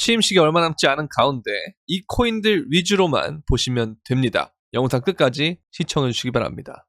취임식이 얼마 남지 않은 가운데 이 코인들 위주로만 보시면 됩니다. 영상 끝까지 시청해주시기 바랍니다.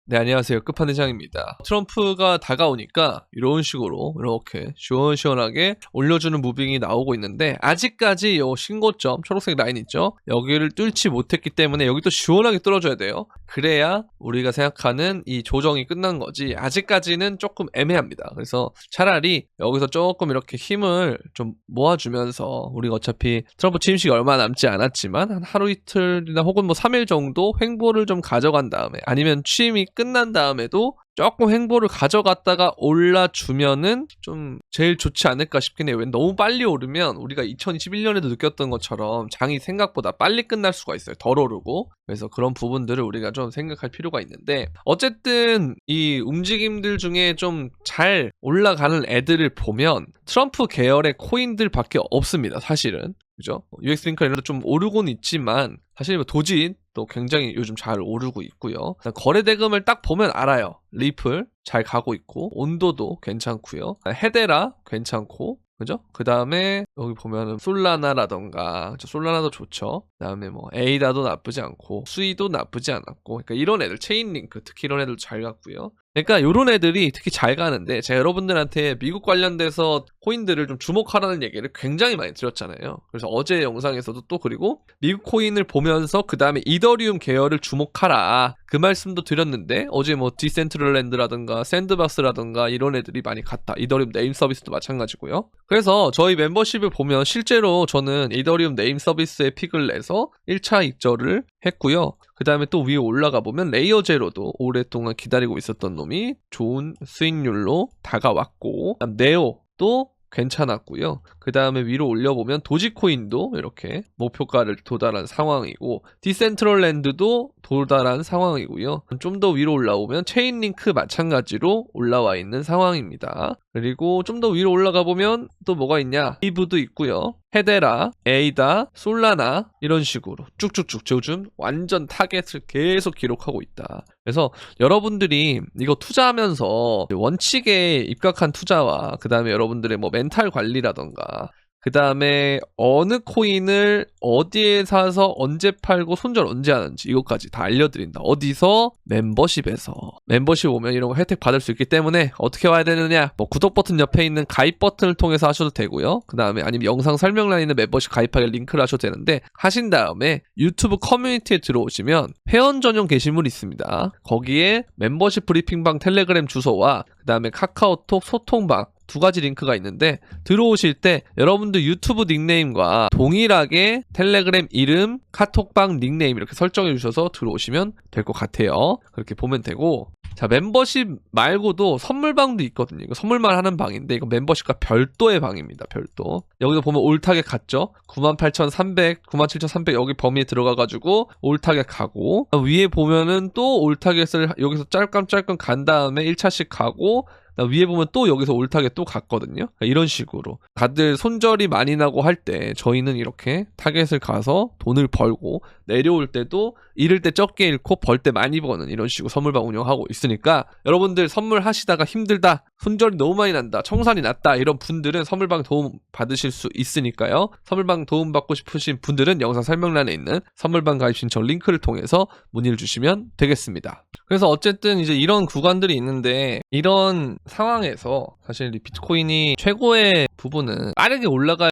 네, 안녕하세요. 끝판대장입니다. 트럼프가 다가오니까 이런 식으로 이렇게 시원시원하게 올려주는 무빙이 나오고 있는데, 아직까지 요 신고점 초록색 라인 있죠? 여기를 뚫지 못했기 때문에 여기 또 시원하게 뚫어줘야 돼요. 그래야 우리가 생각하는 이 조정이 끝난 거지, 아직까지는 조금 애매합니다. 그래서 차라리 여기서 조금 이렇게 힘을 좀 모아주면서, 우리가 어차피 트럼프 취임식이 얼마 남지 않았지만 한 하루 이틀이나 혹은 뭐 3일 정도 횡보를 좀 가져간 다음에, 아니면 취임이 끝난 다음에도 조금 횡보를 가져갔다가 올라주면은 좀 제일 좋지 않을까 싶긴 해요. 왜 너무 빨리 오르면 우리가 2021년에도 느꼈던 것처럼 장이 생각보다 빨리 끝날 수가 있어요. 덜 오르고. 그래서 그런 부분들을 우리가 좀 생각할 필요가 있는데, 어쨌든 이 움직임들 중에 좀 잘 올라가는 애들을 보면 트럼프 계열의 코인들밖에 없습니다. 사실은. 그죠? UX 링크 이런 좀 오르고는 있지만, 사실 뭐 도진 또 굉장히 요즘 잘 오르고 있고요. 거래 대금을 딱 보면 알아요. 리플 잘 가고 있고, 온도도 괜찮고요. 헤데라 괜찮고, 그죠? 그 다음에 여기 보면은 솔라나라던가, 솔라나도 좋죠. 그 다음에 뭐 에이다도 나쁘지 않고, 수이도 나쁘지 않았고, 그러니까 이런 애들, 체인링크 특히 이런 애들 잘 갔고요. 그러니까 이런 애들이 특히 잘 가는데, 제가 여러분들한테 미국 관련돼서 코인들을 좀 주목하라는 얘기를 굉장히 많이 드렸잖아요. 그래서 어제 영상에서도 또, 그리고 미국 코인을 보면서 그 다음에 이더리움 계열을 주목하라, 그 말씀도 드렸는데, 어제 뭐 디센트럴랜드라든가 샌드박스라든가 이런 애들이 많이 갔다. 이더리움 네임 서비스도 마찬가지고요. 그래서 저희 멤버십을 보면 실제로 저는 이더리움 네임 서비스에 픽을 내서 1차 입절을 했고요. 그 다음에 또 위에 올라가 보면 레이어 제로도 오랫동안 기다리고 있었던 놈이 좋은 수익률로 다가왔고, 그다음 네오도 괜찮았고요. 그 다음에 위로 올려보면 도지코인도 이렇게 목표가를 도달한 상황이고, 디센트럴랜드도 도달한 상황이고요. 좀 더 위로 올라오면 체인링크 마찬가지로 올라와 있는 상황입니다. 그리고 좀 더 위로 올라가 보면 또 뭐가 있냐, 이브도 있고요. 헤데라, 에이다, 솔라나 이런 식으로 쭉쭉쭉 요즘 완전 타겟을 계속 기록하고 있다. 그래서 여러분들이 이거 투자하면서 원칙에 입각한 투자와, 그 다음에 여러분들의 뭐 멘탈 관리라던가, 그 다음에 어느 코인을 어디에 사서 언제 팔고 손절 언제 하는지 이것까지 다 알려드린다. 어디서? 멤버십에서. 멤버십 오면 이런 거 혜택 받을 수 있기 때문에 어떻게 와야 되느냐, 뭐 구독 버튼 옆에 있는 가입 버튼을 통해서 하셔도 되고요. 그 다음에 아니면 영상 설명란에 있는 멤버십 가입하기 링크를 하셔도 되는데, 하신 다음에 유튜브 커뮤니티에 들어오시면 회원 전용 게시물이 있습니다. 거기에 멤버십 브리핑방 텔레그램 주소와 그 다음에 카카오톡 소통방 두 가지 링크가 있는데, 들어오실 때 여러분들 유튜브 닉네임과 동일하게 텔레그램 이름, 카톡방 닉네임 이렇게 설정해 주셔서 들어오시면 될 것 같아요. 그렇게 보면 되고, 자, 멤버십 말고도 선물방도 있거든요. 이거 선물만 하는 방인데, 이거 멤버십과 별도의 방입니다. 별도. 여기서 보면 올타겟 갔죠? 98,300, 97,300 여기 범위에 들어가가지고 올타겟 가고, 위에 보면은 또 올타겟을 여기서 짤끔짤끔 간 다음에 1차씩 가고, 위에 보면 또 여기서 올타겟 또 갔거든요. 이런 식으로 다들 손절이 많이 나고 할 때 저희는 이렇게 타겟을 가서 돈을 벌고, 내려올 때도 잃을 때 적게 잃고 벌 때 많이 버는 이런 식으로 선물방 운영하고 있으니까, 여러분들 선물 하시다가 힘들다, 손절이 너무 많이 난다, 청산이 났다, 이런 분들은 선물방 도움 받으실 수 있으니까요. 선물방 도움 받고 싶으신 분들은 영상 설명란에 있는 선물방 가입 신청 링크를 통해서 문의를 주시면 되겠습니다. 그래서 어쨌든 이제 이런 구간들이 있는데, 이런 상황에서 사실 이 비트코인이 최고의 부분은 빠르게 올라갈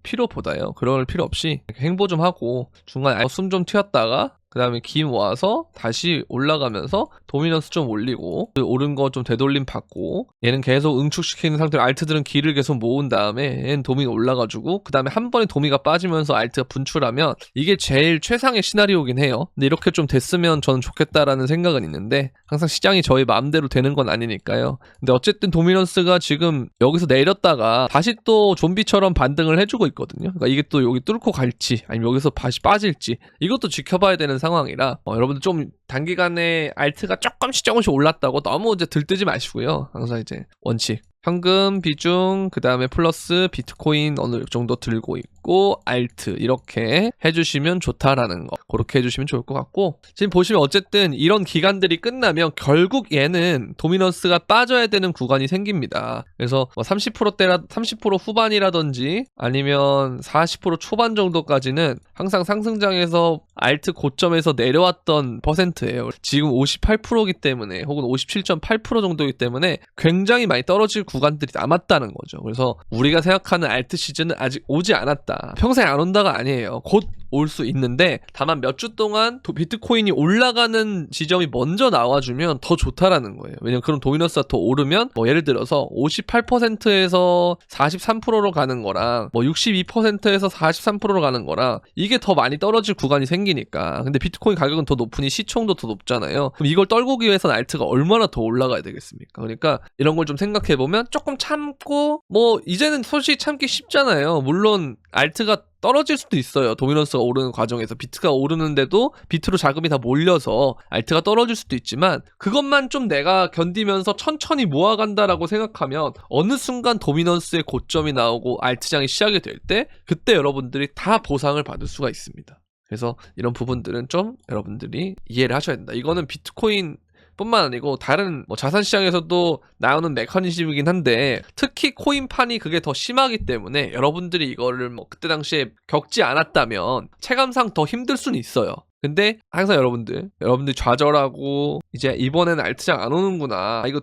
필요보다요, 그럴 필요 없이 행보 좀 하고 중간에 숨 좀 튀었다가 그 다음에 기 모아서 다시 올라가면서 도미넌스 좀 올리고, 오른 거 좀 되돌림 받고, 얘는 계속 응축시키는 상태로 알트들은 기를 계속 모은 다음에 얘는 도미 올라가지고, 그 다음에 한 번에 도미가 빠지면서 알트가 분출하면 이게 제일 최상의 시나리오긴 해요. 근데 이렇게 좀 됐으면 저는 좋겠다라는 생각은 있는데, 항상 시장이 저희 마음대로 되는 건 아니니까요. 근데 어쨌든 도미넌스가 지금 여기서 내렸다가 다시 또 좀비처럼 반등을 해주고 있거든요. 그러니까 이게 또 여기 뚫고 갈지 아니면 여기서 다시 빠질지 이것도 지켜봐야 되는 상황이라, 여러분들 좀 단기간에 알트가 조금씩 올랐다고 너무 이제 들뜨지 마시고요. 항상 이제 원칙 현금 비중, 그 다음에 플러스 비트코인 어느 정도 들고 있고, 있고 알트 이렇게 해주시면 좋다라는 거, 그렇게 해주시면 좋을 것 같고, 지금 보시면 어쨌든 이런 기간들이 끝나면 결국 얘는 도미넌스가 빠져야 되는 구간이 생깁니다. 그래서 뭐 30% 후반이라든지 아니면 40% 초반 정도까지는 항상 상승장에서 알트 고점에서 내려왔던 퍼센트예요. 지금 58%이기 때문에, 혹은 57.8% 정도이기 때문에 굉장히 많이 떨어질 구간들이 남았다는 거죠. 그래서 우리가 생각하는 알트 시즌은 아직 오지 않았다, 평생 안 온다가 아니에요. 곧 올 수 있는데, 다만 몇 주 동안 비트코인이 올라가는 지점이 먼저 나와주면 더 좋다라는 거예요. 왜냐면 그럼 도미넌스가 더 오르면 뭐 예를 들어서 58%에서 43%로 가는 거랑 뭐 62%에서 43%로 가는 거랑 이게 더 많이 떨어질 구간이 생기니까. 근데 비트코인 가격은 더 높으니 시총도 더 높잖아요. 그럼 이걸 떨구기 위해서는 알트가 얼마나 더 올라가야 되겠습니까? 그러니까 이런 걸 좀 생각해보면 조금 참고, 뭐 이제는 솔직히 참기 쉽잖아요. 물론 알트가 떨어질 수도 있어요. 도미넌스가 오르는 과정에서 비트가 오르는데도 비트로 자금이 다 몰려서 알트가 떨어질 수도 있지만, 그것만 좀 내가 견디면서 천천히 모아간다라고 생각하면 어느 순간 도미넌스의 고점이 나오고 알트장이 시작이 될 때, 그때 여러분들이 다 보상을 받을 수가 있습니다. 그래서 이런 부분들은 좀 여러분들이 이해를 하셔야 된다. 이거는 비트코인 뿐만 아니고 다른 뭐 자산시장에서도 나오는 메커니즘이긴 한데, 특히 코인판이 그게 더 심하기 때문에 여러분들이 이거를 뭐 그때 당시에 겪지 않았다면 체감상 더 힘들 수는 있어요. 근데 항상 여러분들이 좌절하고 이제 이번에는 알트장 안 오는구나, 이거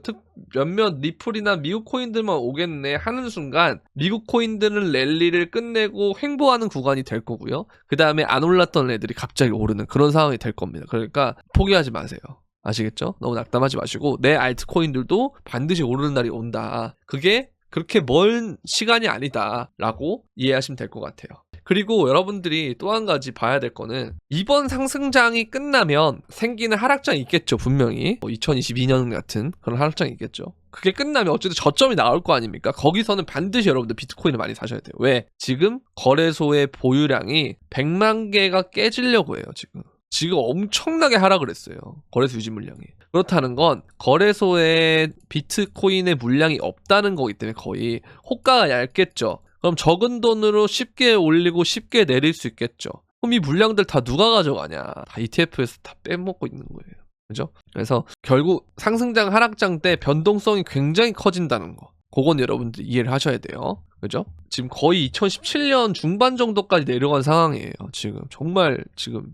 몇몇 리플이나 미국 코인들만 오겠네 하는 순간 미국 코인들은 랠리를 끝내고 횡보하는 구간이 될 거고요. 그 다음에 안 올랐던 애들이 갑자기 오르는 그런 상황이 될 겁니다. 그러니까 포기하지 마세요. 아시겠죠? 너무 낙담하지 마시고 내 알트코인들도 반드시 오르는 날이 온다, 그게 그렇게 먼 시간이 아니다 라고 이해하시면 될 것 같아요. 그리고 여러분들이 또 한 가지 봐야 될 거는, 이번 상승장이 끝나면 생기는 하락장이 있겠죠. 분명히 뭐 2022년 같은 그런 하락장이 있겠죠. 그게 끝나면 어쨌든 저점이 나올 거 아닙니까? 거기서는 반드시 여러분들 비트코인을 많이 사셔야 돼요. 왜? 지금 거래소의 보유량이 100만 개가 깨지려고 해요. 지금 엄청나게 하락을 했어요. 거래소 유지 물량이. 그렇다는 건 거래소에 비트코인의 물량이 없다는 거기 때문에 거의 호가가 얇겠죠. 그럼 적은 돈으로 쉽게 올리고 쉽게 내릴 수 있겠죠. 그럼 이 물량들 다 누가 가져가냐? 다 ETF에서 다 빼먹고 있는 거예요. 그죠? 그래서 결국 상승장 하락장 때 변동성이 굉장히 커진다는 거, 그건 여러분들 이해를 하셔야 돼요. 그죠? 지금 거의 2017년 중반 정도까지 내려간 상황이에요. 정말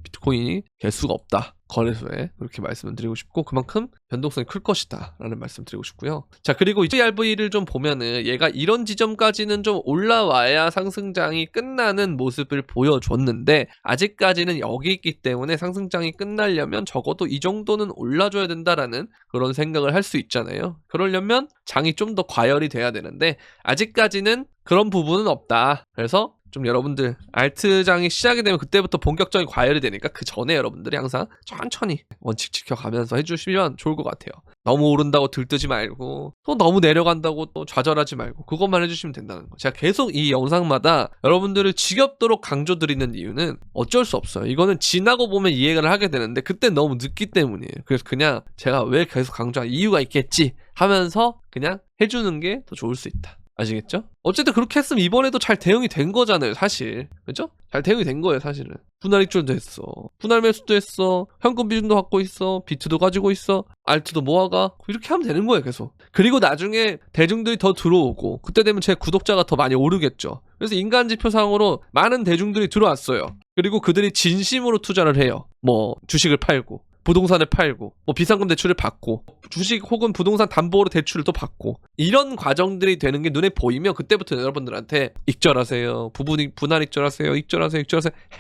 비트코인이 개수가 없다, 거래소에. 그렇게 말씀을 드리고 싶고, 그만큼 변동성이 클 것이다 라는 말씀 드리고 싶고요. 자, 그리고 XRV를 좀 보면은 얘가 이런 지점까지는 좀 올라와야 상승장이 끝나는 모습을 보여줬는데, 아직까지는 여기 있기 때문에 상승장이 끝나려면 적어도 이 정도는 올라줘야 된다라는 그런 생각을 할 수 있잖아요. 그러려면 장이 좀 더 과열이 돼야 되는데 아직까지는 그런 부분은 없다. 그래서 좀 여러분들 알트장이 시작이 되면 그때부터 본격적인 과열이 되니까 그 전에 여러분들이 항상 천천히 원칙 지켜가면서 해주시면 좋을 것 같아요. 너무 오른다고 들뜨지 말고, 또 너무 내려간다고 또 좌절하지 말고, 그것만 해주시면 된다는 거. 제가 계속 이 영상마다 여러분들을 지겹도록 강조드리는 이유는 어쩔 수 없어요. 이거는 지나고 보면 이해를 하게 되는데 그때 너무 늦기 때문이에요. 그래서 그냥 제가 왜 계속 강조한 이유가 있겠지 하면서 그냥 해주는 게 더 좋을 수 있다. 아시겠죠? 어쨌든 그렇게 했으면 이번에도 잘 대응이 된 거잖아요, 사실. 그죠? 잘 대응이 된 거예요, 사실은. 분할 입주도 했어. 분할 매수도 했어. 현금 비중도 갖고 있어. 비트도 가지고 있어. 알트도 모아가. 이렇게 하면 되는 거예요, 계속. 그리고 나중에 대중들이 더 들어오고, 그때 되면 제 구독자가 더 많이 오르겠죠. 그래서 인간지표상으로 많은 대중들이 들어왔어요. 그리고 그들이 진심으로 투자를 해요. 뭐 주식을 팔고, 부동산을 팔고, 뭐 비상금 대출을 받고, 주식 혹은 부동산 담보로 대출을 또 받고, 이런 과정들이 되는 게 눈에 보이면 그때부터 여러분들한테 익절하세요, 분할 익절하세요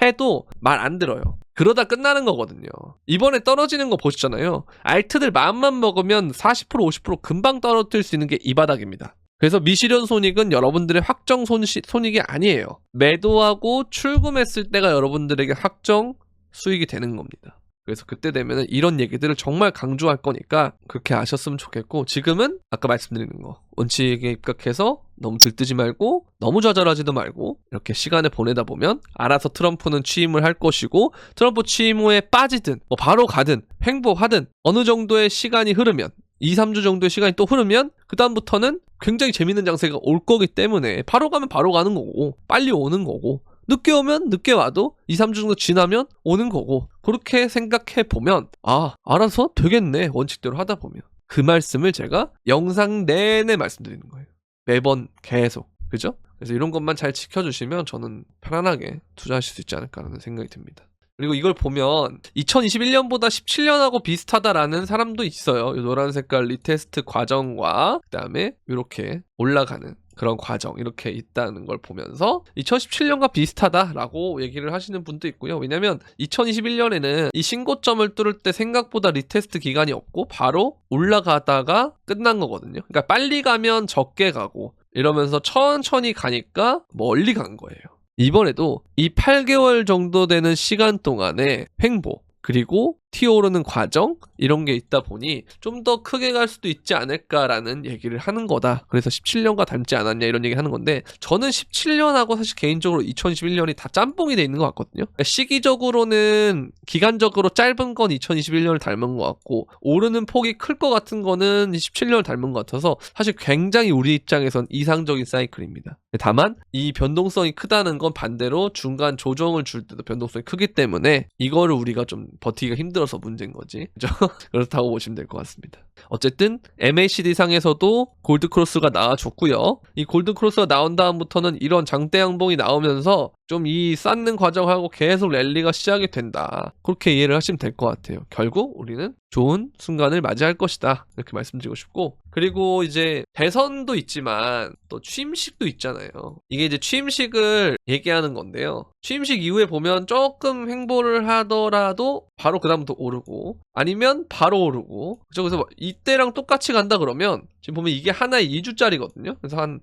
해도 말 안 들어요. 그러다 끝나는 거거든요. 이번에 떨어지는 거 보시잖아요. 알트들 마음만 먹으면 40% 50% 금방 떨어뜨릴 수 있는 게 이 바닥입니다. 그래서 미실현 손익은 여러분들의 확정 손익이 아니에요. 매도하고 출금했을 때가 여러분들에게 확정 수익이 되는 겁니다. 그래서 그때 되면 이런 얘기들을 정말 강조할 거니까 그렇게 아셨으면 좋겠고, 지금은 아까 말씀드리는 거, 원칙에 입각해서 너무 들뜨지 말고 너무 좌절하지도 말고 이렇게 시간을 보내다 보면 알아서 트럼프는 취임을 할 것이고, 트럼프 취임 후에 빠지든 뭐 바로 가든 횡보하든 어느 정도의 시간이 흐르면, 2-3주 정도의 시간이 또 흐르면 그 다음부터는 굉장히 재밌는 장세가 올 거기 때문에 바로 가면 바로 가는 거고, 빨리 오는 거고, 늦게 오면 늦게 와도 2-3주 정도 지나면 오는 거고, 그렇게 생각해 보면 알아서 되겠네, 원칙대로 하다 보면. 그 말씀을 제가 영상 내내 말씀드리는 거예요. 매번 계속. 그죠? 그래서 이런 것만 잘 지켜주시면 저는 편안하게 투자하실 수 있지 않을까라는 생각이 듭니다. 그리고 이걸 보면 2021년보다 17년하고 비슷하다라는 사람도 있어요. 이 노란 색깔 리테스트 과정과 그 다음에 이렇게 올라가는 그런 과정 이렇게 있다는 걸 보면서 2017년과 비슷하다라고 얘기를 하시는 분도 있고요. 왜냐면 2021년에는 이 신고점을 뚫을 때 생각보다 리테스트 기간이 없고 바로 올라가다가 끝난 거거든요. 그러니까 빨리 가면 적게 가고 이러면서 천천히 가니까 멀리 간 거예요. 이번에도 이 8개월 정도 되는 시간 동안에 횡보 그리고 튀어오르는 과정 이런 게 있다 보니 좀 더 크게 갈 수도 있지 않을까라는 얘기를 하는 거다. 그래서 17년과 닮지 않았냐 이런 얘기 하는 건데, 저는 17년하고 사실 개인적으로 2021년이 다 짬뽕이 돼 있는 것 같거든요. 시기적으로는 기간적으로 짧은 건 2021년을 닮은 것 같고 오르는 폭이 클 것 같은 거는 17년을 닮은 것 같아서 사실 굉장히 우리 입장에선 이상적인 사이클입니다. 다만 이 변동성이 크다는 건 반대로 중간 조정을 줄 때도 변동성이 크기 때문에 이거를 우리가 좀 버티기가 힘들어서 문제인 거지. 그죠? 그렇다고 보시면 될 것 같습니다. 어쨌든 MACD 상에서도 골드크로스가 나와줬고요. 이 골드크로스가 나온 다음부터는 이런 장대 양봉이 나오면서 좀 이 쌓는 과정하고 계속 랠리가 시작이 된다. 그렇게 이해를 하시면 될 것 같아요. 결국 우리는 좋은 순간을 맞이할 것이다. 이렇게 말씀드리고 싶고, 그리고 이제 대선도 있지만 또 취임식도 있잖아요. 이게 이제 취임식을 얘기하는 건데요. 취임식 이후에 보면 조금 횡보를 하더라도 바로 그 다음부터 오르고 아니면 바로 오르고, 그죠? 그래서 이때랑 똑같이 간다 그러면 지금 보면 이게 하나에 2주짜리거든요. 그래서 한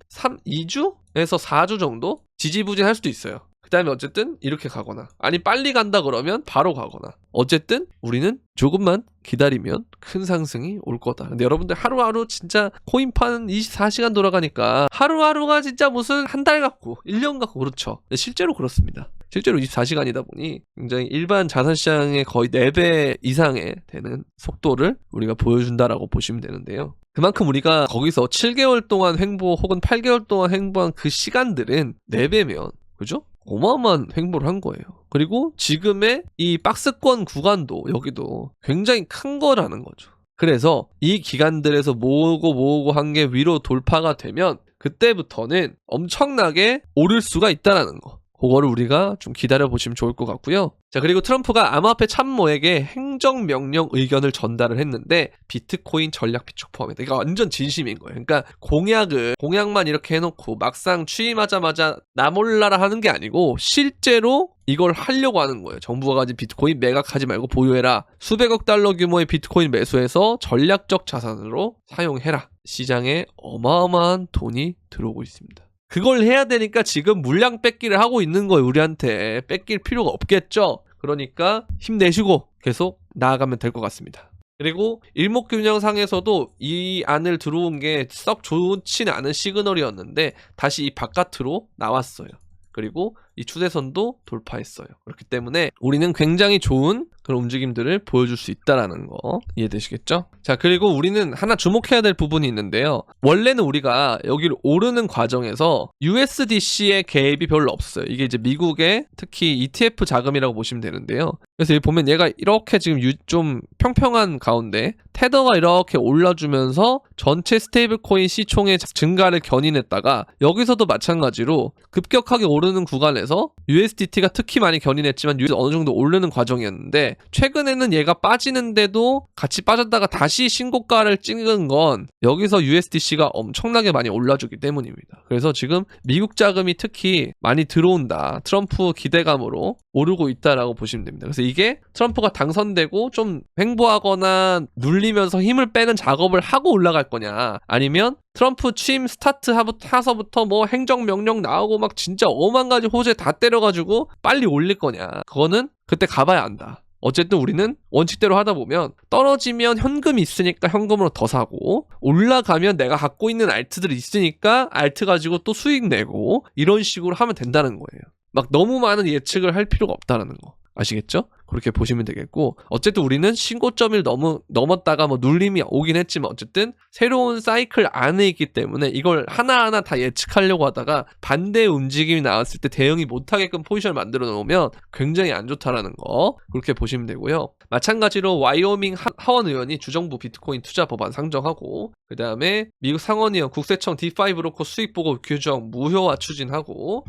2주에서 4주 정도 지지부진할 수도 있어요. 그 다음에 어쨌든 이렇게 가거나 아니 빨리 간다 그러면 바로 가거나, 어쨌든 우리는 조금만 기다리면 큰 상승이 올 거다. 근데 여러분들 하루하루 진짜 코인판 24시간 돌아가니까 하루하루가 진짜 무슨 한 달 같고 1년 같고 그렇죠. 근데 실제로 그렇습니다. 실제로 24시간이다 보니 굉장히 일반 자산시장의 거의 4배 이상의 되는 속도를 우리가 보여준다라고 보시면 되는데요. 그만큼 우리가 거기서 7개월 동안 횡보 혹은 8개월 동안 횡보한 그 시간들은 4배면 그죠? 어마어마한 횡보를 한 거예요. 그리고 지금의 이 박스권 구간도 여기도 굉장히 큰 거라는 거죠. 그래서 이 기간들에서 모으고 한 게 위로 돌파가 되면 그때부터는 엄청나게 오를 수가 있다라는 거. 그거를 우리가 좀 기다려보시면 좋을 것 같고요. 자, 그리고 트럼프가 암호화폐 참모에게 행정명령 의견을 전달을 했는데 비트코인 전략 비축 포함이다. 이거 완전 진심인 거예요. 그러니까 공약만 이렇게 해놓고 막상 취임하자마자 나 몰라라 하는 게 아니고 실제로 이걸 하려고 하는 거예요. 정부가 가진 비트코인 매각하지 말고 보유해라. 수백억 달러 규모의 비트코인 매수해서 전략적 자산으로 사용해라. 시장에 어마어마한 돈이 들어오고 있습니다. 그걸 해야 되니까 지금 물량 뺏기를 하고 있는 거예요. 우리한테 뺏길 필요가 없겠죠. 그러니까 힘내시고 계속 나아가면 될 것 같습니다. 그리고 일목균형상에서도 이 안을 들어온 게 썩 좋지는 않은 시그널이었는데 다시 이 바깥으로 나왔어요. 그리고 이 추세선도 돌파했어요. 그렇기 때문에 우리는 굉장히 좋은 그런 움직임들을 보여줄 수 있다라는 거 이해되시겠죠? 자, 그리고 우리는 하나 주목해야 될 부분이 있는데요. 원래는 우리가 여기를 오르는 과정에서 USDC의 개입이 별로 없어요. 이게 이제 미국의 특히 ETF 자금이라고 보시면 되는데요. 그래서 여기 보면 얘가 이렇게 지금 좀 평평한 가운데 테더가 이렇게 올라주면서 전체 스테이블 코인 시총의 증가를 견인했다가 여기서도 마찬가지로 급격하게 오르는 구간에서 USDT가 특히 많이 견인했지만 어느 정도 오르는 과정이었는데 최근에는 얘가 빠지는데도 같이 빠졌다가 다시 신고가를 찍은 건 여기서 USDC가 엄청나게 많이 올라주기 때문입니다. 그래서 지금 미국 자금이 특히 많이 들어온다. 트럼프 기대감으로 오르고 있다라고 보시면 됩니다. 그래서 이게 트럼프가 당선되고 좀 횡보하거나 눌리면서 힘을 빼는 작업을 하고 올라갈 거냐, 아니면 트럼프 취임 스타트 하서부터 뭐 행정명령 나오고 막 진짜 5만 가지 호재 다 때려가지고 빨리 올릴 거냐, 그거는 그때 가봐야 안다. 어쨌든 우리는 원칙대로 하다 보면 떨어지면 현금이 있으니까 현금으로 더 사고, 올라가면 내가 갖고 있는 알트들이 있으니까 알트 가지고 또 수익 내고, 이런 식으로 하면 된다는 거예요. 막 너무 많은 예측을 할 필요가 없다는 거 아시겠죠? 그렇게 보시면 되겠고, 어쨌든 우리는 신고점을 넘었다가 뭐 눌림이 오긴 했지만 어쨌든 새로운 사이클 안에 있기 때문에 이걸 하나하나 다 예측하려고 하다가 반대 움직임이 나왔을 때 대응이 못하게끔 포지션을 만들어 놓으면 굉장히 안 좋다라는 거, 그렇게 보시면 되고요. 마찬가지로 와이오밍 하원 의원이 주정부 비트코인 투자 법안 상정하고, 그 다음에 미국 상원의원 국세청 D5 브로커 수익보고 규정 무효화 추진하고,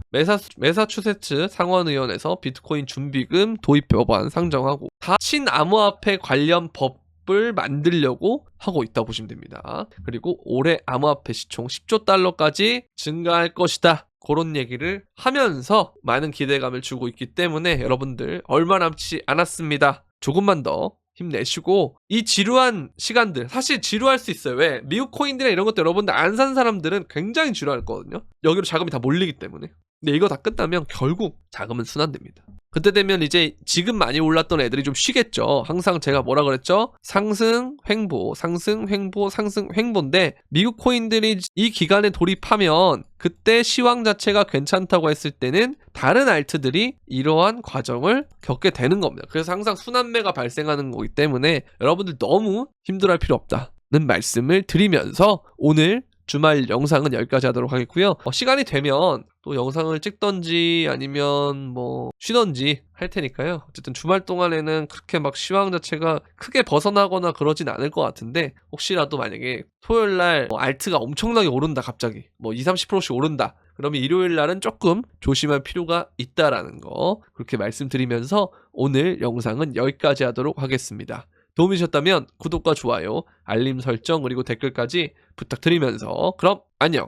매사추세츠 상원의원에서 비트코인 준비금 도입 법안 상정하고, 다 친암호화폐 관련 법을 만들려고 하고 있다 보시면 됩니다. 그리고 올해 암호화폐 시총 10조 달러까지 증가할 것이다, 그런 얘기를 하면서 많은 기대감을 주고 있기 때문에 여러분들 얼마 남지 않았습니다. 조금만 더 힘내시고, 이 지루한 시간들, 사실 지루할 수 있어요. 왜? 미국 코인들이나 이런 것도 여러분들 안 산 사람들은 굉장히 지루할 거거든요. 여기로 자금이 다 몰리기 때문에. 근데 이거 다 끝나면 결국 자금은 순환됩니다. 그때 되면 이제 지금 많이 올랐던 애들이 좀 쉬겠죠. 항상 제가 뭐라 그랬죠? 상승, 횡보, 상승, 횡보, 상승, 횡보인데, 미국 코인들이 이 기간에 돌입하면 그때 시황 자체가 괜찮다고 했을 때는 다른 알트들이 이러한 과정을 겪게 되는 겁니다. 그래서 항상 순환매가 발생하는 거기 때문에 여러분들 너무 힘들어할 필요 없다는 말씀을 드리면서 오늘 주말 영상은 여기까지 하도록 하겠고요. 시간이 되면 또 영상을 찍던지 아니면 뭐 쉬던지 할 테니까요. 어쨌든 주말 동안에는 그렇게 막 시황 자체가 크게 벗어나거나 그러진 않을 것 같은데, 혹시라도 만약에 토요일날 알트가 엄청나게 오른다, 갑자기 뭐 20-30%씩 오른다, 그러면 일요일날은 조금 조심할 필요가 있다라는 거, 그렇게 말씀드리면서 오늘 영상은 여기까지 하도록 하겠습니다. 도움이 되셨다면 구독과 좋아요, 알림 설정, 그리고 댓글까지 부탁드리면서 그럼 안녕!